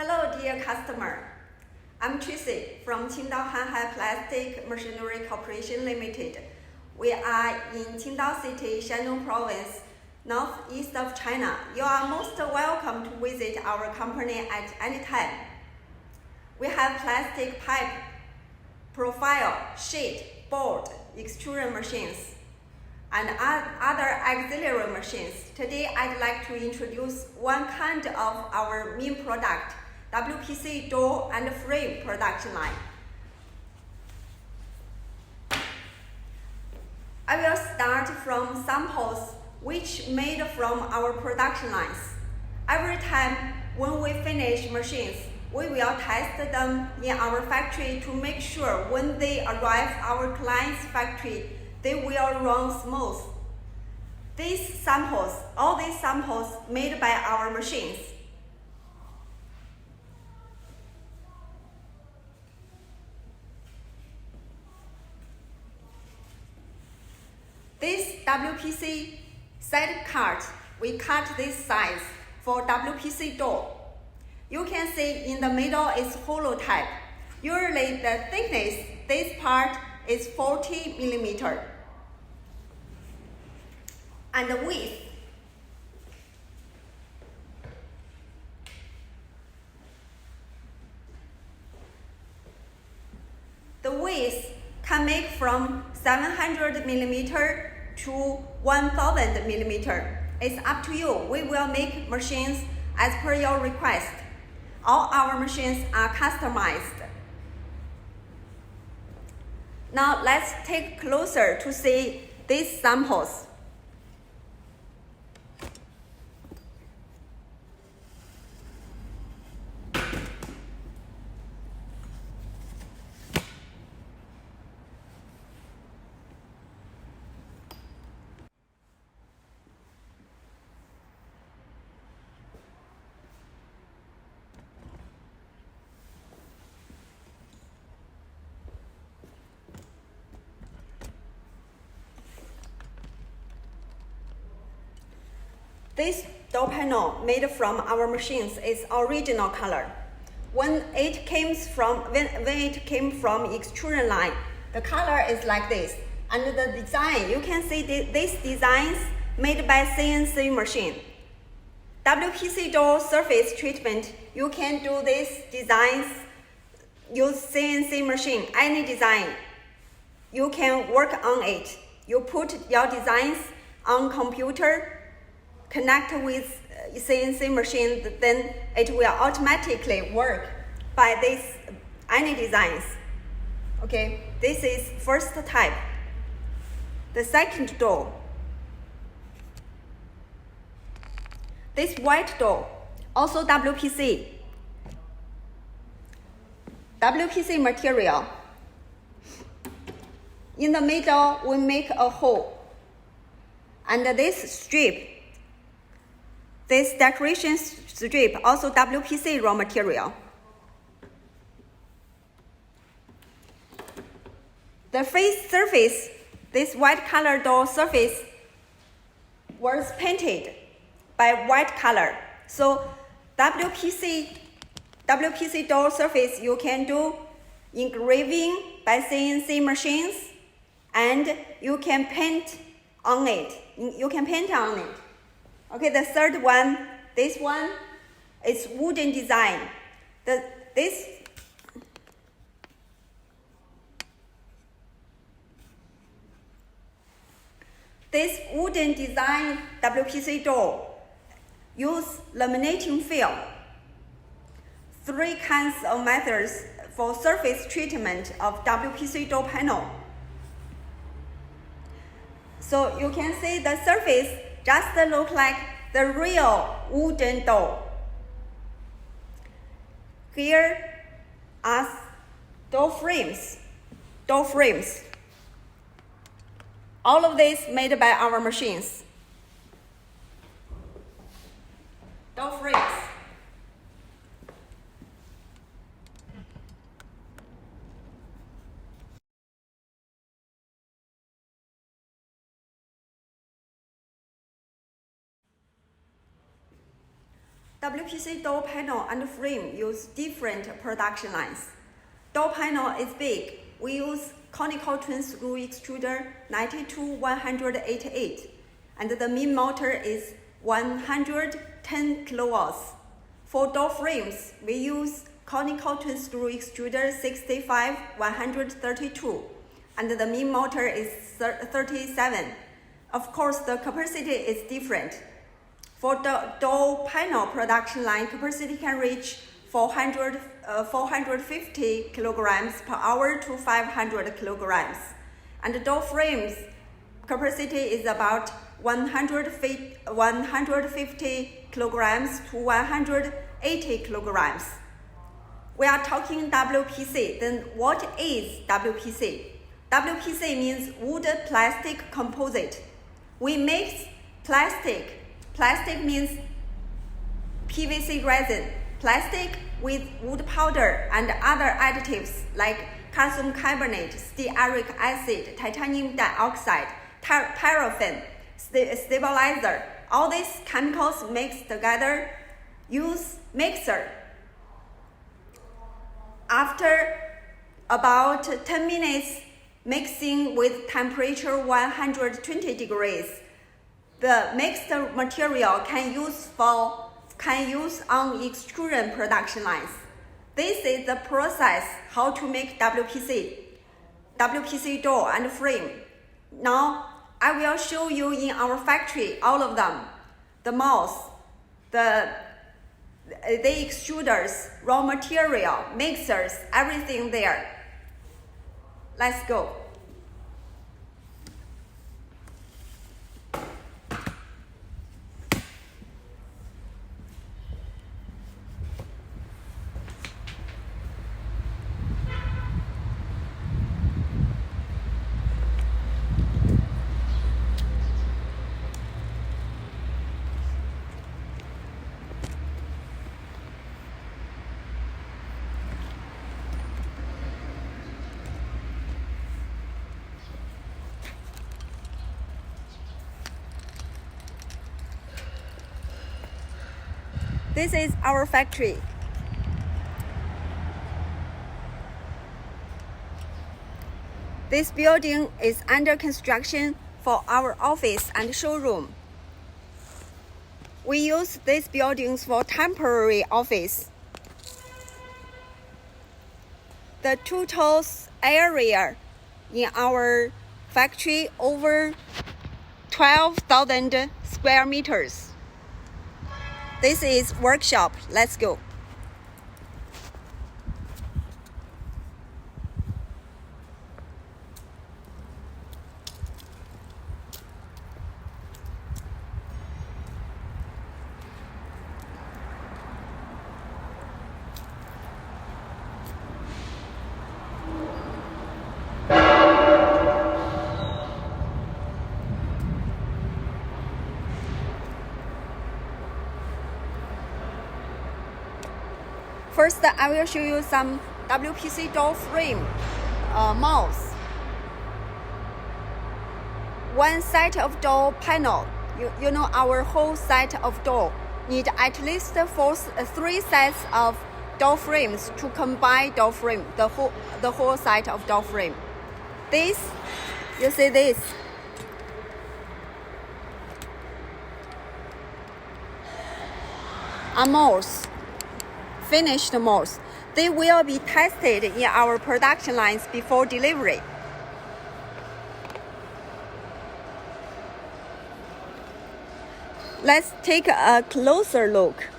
Hello, dear customer. I'm Tracy from Qingdao Hanhai Plastic Machinery Corporation Limited. We are in Qingdao City, Shandong Province, northeast of China. You are most welcome to visit our company at any time. We have plastic pipe, profile, sheet, board, extrusion machines, and other auxiliary machines. Today, I'd like to introduce one kind of our main product, WPC door and frame production line. I will start from samples which made from our production lines. Every time when we finish machines, we will test them in our factory to make sure when they arrive our client's factory, they will run smooth. All these samples made by our machines. This WPC set cut, we cut this size for WPC door. You can see in the middle is hollow type. Usually the thickness, this part is 40 millimeter. And the width, can make from 700 millimeter to 1000 millimeter. It's up to you. We will make machines as per your request. All our machines are customized. Now let's take closer to see these samples. This door panel made from our machines is original color. When it came from extrusion line, the color is like this. And the design, you can see these designs made by CNC machine. WPC door surface treatment, you can do these designs, use CNC machine, any design. You can work on it. You put your designs on computer, connect with CNC machine, then it will automatically work by this any designs. Okay, this is first type. The second door, this white door, also WPC material. In the middle, we make a hole, and this strip, this decoration strip, also WPC raw material. The face surface, this white color door surface was painted by white color. So WPC door surface, you can do engraving by CNC machines, and you can paint on it. Okay, the third one, this one is wooden design. This wooden design WPC door use laminating film. 3 kinds of methods for surface treatment of WPC door panel. So you can see the surface just look like the real wooden door. Here are door frames. All of this made by our machines. Door frames. WPC door panel and frame use different production lines. Door panel is big. We use conical twin screw extruder 92-188, and the mean motor is 110 kilowatts. For door frames, we use conical twin screw extruder 65-132, and the mean motor is 37. Of course, the capacity is different. For the door panel production line, capacity can reach 450 kilograms per hour to 500 kilograms. And the door frames capacity is about 150 kilograms to 180 kilograms. We are talking WPC, then what is WPC? WPC means wood plastic composite. We mix plastic. Plastic means PVC resin. Plastic with wood powder and other additives like calcium carbonate, stearic acid, titanium dioxide, paraffin, stabilizer. All these chemicals mixed together. Use mixer. After about 10 minutes mixing with temperature 120 degrees, the mixed material can use on extrusion production lines. This is the process how to make WPC door and frame. Now I will show you in our factory all of them. The molds, the extruders, raw material, mixers, everything there. Let's go. This is our factory. This building is under construction for our office and showroom. We use these buildings for temporary office. The total area in our factory over 12,000 square meters. This is workshop. Let's go. First, I will show you some WPC door frame molds. One set of door panel, you know our whole set of door, need at least 3 sets of door frames to combine door frame, the whole set of door frame. This, you see this. Are molds. Finished molds. They will be tested in our production lines before delivery. Let's take a closer look.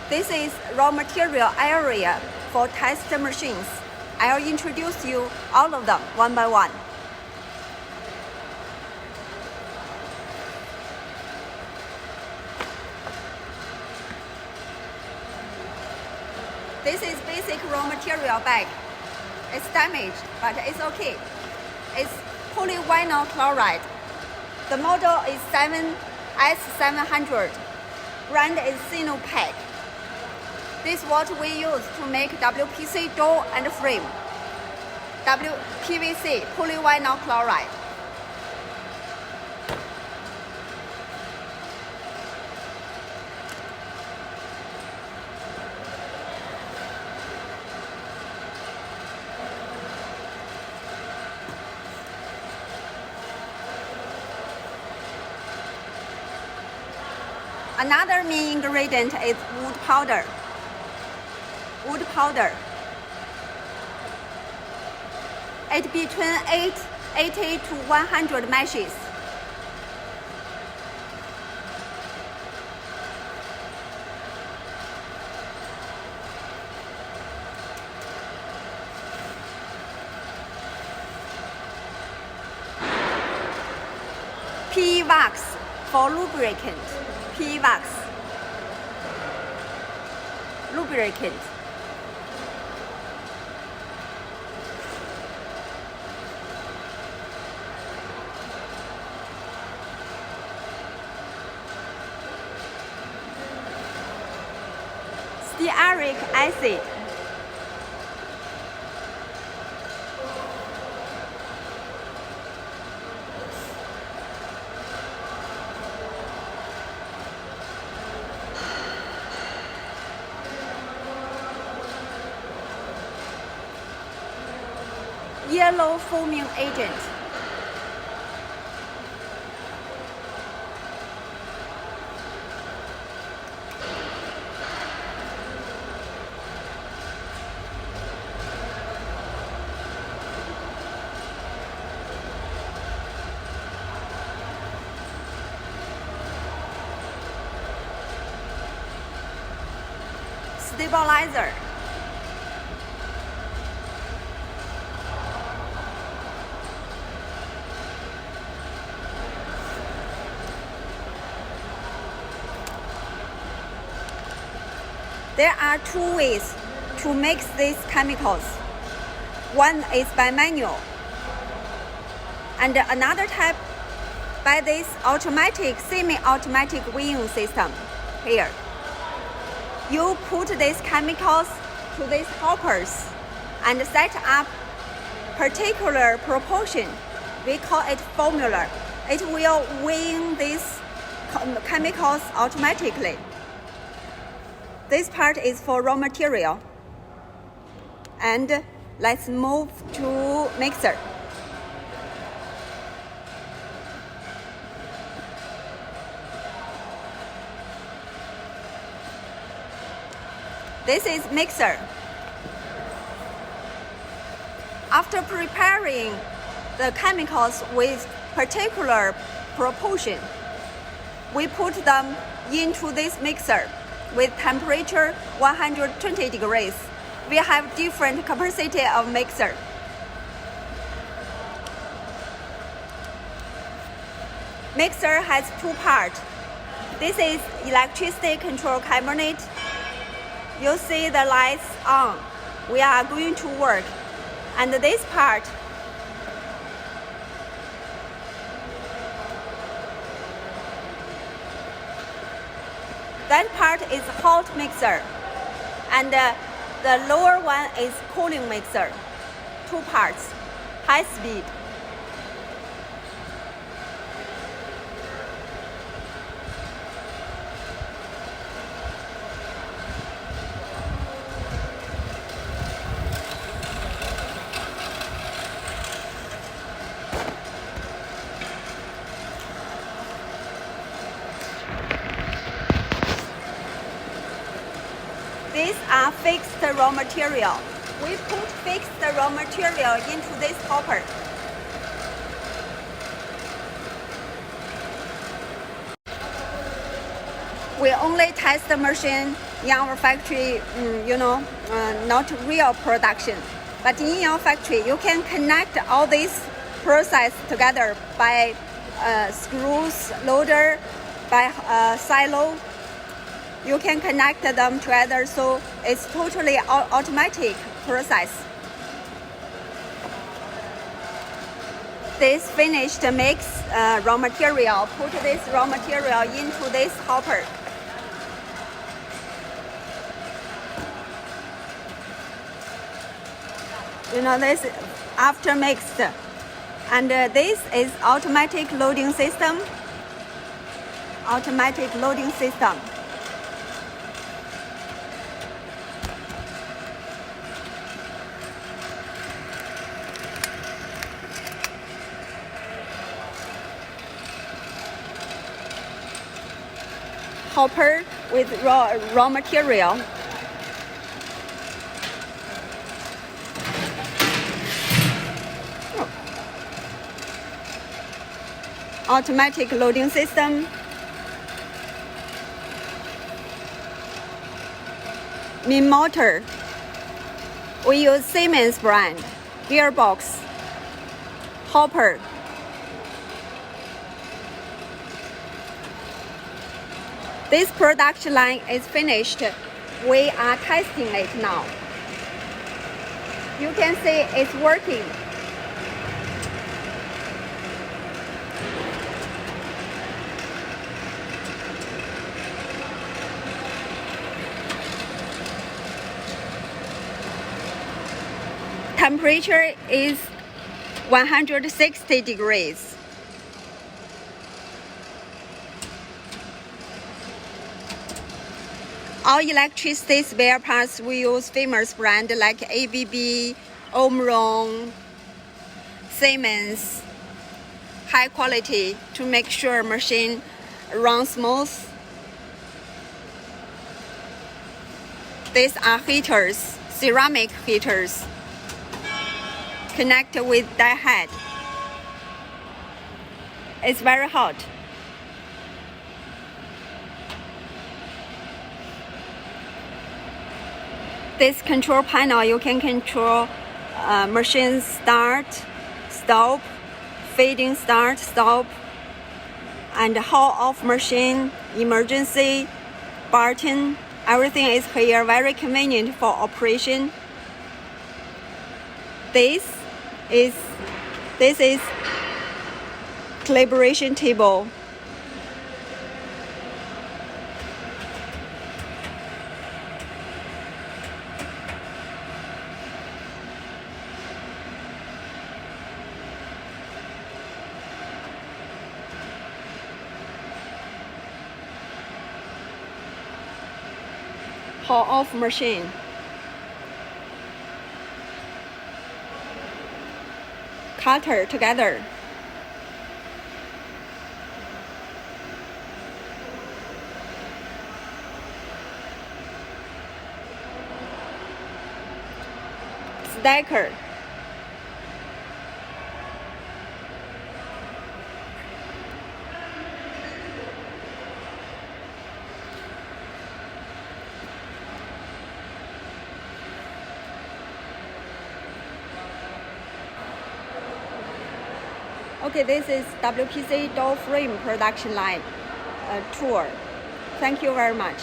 This is raw material area for test machines. I'll introduce you all of them one by one. This is basic raw material bag. It's damaged, but it's okay. It's polyvinyl chloride. The model is S700. Brand is Sinopec. This is what we use to make WPC door and frame. PVC, polyvinyl chloride. Another main ingredient is wood powder. Wood powder. It's between 80 to 100 meshes. PE wax for lubricant. PE wax. Lubricant. Stearic acid. Yellow foaming agent. Stabilizer. There are two ways to mix these chemicals. One is by manual, and another type by this automatic, semi-automatic weighing system here. You put these chemicals to these hoppers and set up particular proportion. We call it formula. It will weigh these chemicals automatically. This part is for raw material. And let's move to mixer. This is mixer. After preparing the chemicals with particular proportion, we put them into this mixer with temperature 120 degrees. We have different capacity of mixer. Mixer has two parts. This is electricity control cabinet. You see the lights on. We are going to work. And this part, that part is hot mixer. And the lower one is cooling mixer. Two parts, high speed. These are fixed raw material. We put fixed raw material into this hopper. We only test the machine in our factory, not real production. But in your factory, you can connect all these process together by screws, loader, by silo. you can connect them together, so it's totally automatic process. This finished mix raw material, put this raw material into this hopper. You know, this after mixed, and this is automatic loading system. Automatic loading system. Hopper with raw material. Automatic loading system. Main motor. We use Siemens brand. Gearbox. Hopper. This production line is finished. We are testing it now. You can see it's working. Temperature is 160 degrees. All electricity spare parts, we use famous brand like ABB, Omron, Siemens, high quality to make sure machine runs smooth. These are heaters, ceramic heaters, connect with die head. It's very hot. This control panel, you can control machine start, stop, feeding start, stop, and how off machine, emergency, button. Everything is here, very convenient for operation. This is calibration table. Haul off machine. Cutter together. Stacker. Okay, this is WPC door frame production line tour. Thank you very much.